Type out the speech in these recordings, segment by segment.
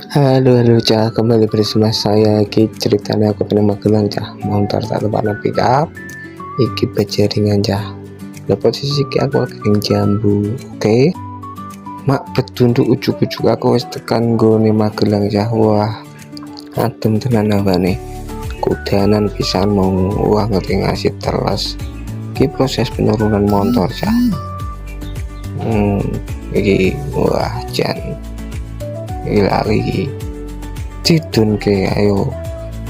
Halo cah, kembali bersama saya. Iki ceritanya aku pernah Magelang cah, montor tak tempat pick up iki pejaringan cah. Nah posisi ki aku akhirnya jambu. Oke, mak betunduk ujuk-ujuk aku wis tekan gone Magelang cah. Wah, adem tenan nih, kudanan pisan mau. Wah, ngerti ngasih telas ki proses penurunan motor cah. Iki wah jan lali tidun ke, ayo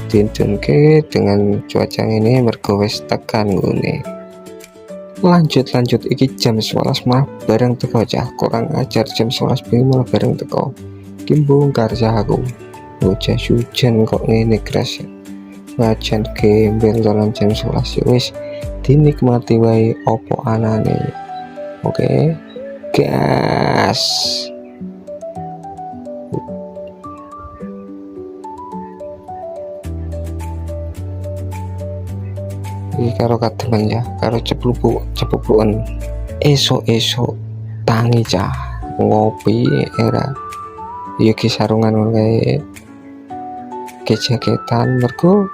tidun ke dengan cuaca ini mergo wis tekan gune. Lanjut iki jam 11 malah bareng teko cah, kurang ajar jam 11 bengi malah bareng teko ki bongkar cah aku. Bocah hujan kok ngene keras wajan gembel dalam jam 11 wis dinikmati wae opo anane. Oke, gas. Iki karo kademen ya, karo ceplupukan esok tangi cah ngopi era iki sarungan kae kejaketan mergo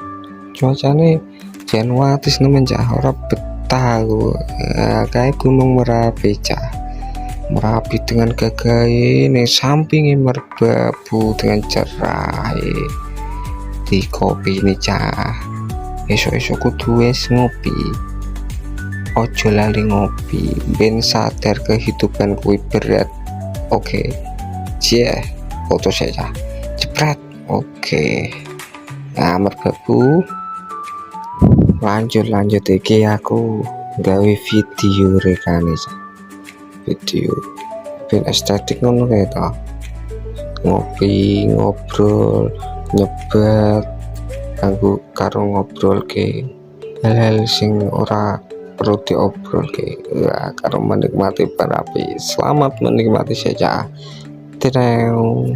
cuacane jan watis nemen cah, ora betah aku. Kayak gunung Merapi cah, Merapi dengan gagahe ning sampinge merbabu dengan cerah di kopi ini cah. Esok kudu wis ngopi, ojo lali ngopi ben sadar kehidupan kuwi berat. Oke, foto saya cepret. Oke, nah merbabu lanjut iki aku gawe video rekane video ben estetik ngono kae to, ngopi ngobrol nyebat aku karo ngobrol ke hal-hal sing ora perlu diobrol ke. Karo menikmati Merapi. Selamat menikmati saja. Tereu.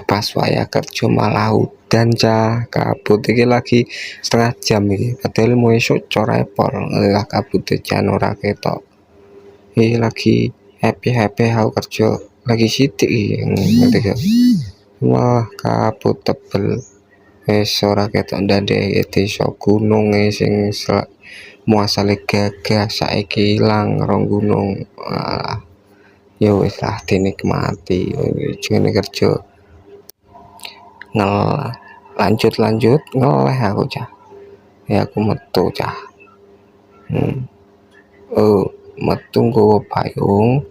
Pas waya kerja malah udan cah, kabut iki lagi setengah jam iki padahal mau esok corai pol lah kabut jan ora ketok. Iki lagi happy aku kerja lagi sidik iki. Wah kabut tebel wis ora ketok ndandeke desa gunung sing muasale gagah saiki ilang rong gunung. Ya wis lah dinikmati jenenge kerja. Lanjut ngeleh aku cah. Ya aku metu cah. Metu nggawa payung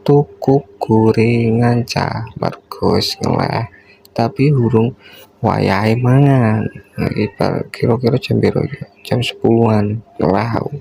tuku gorengan cah mergo wis ngeleh tapi hurung wayahe mangan. Kira-kira jam piro ya? Jam 10-an ngeleh aku.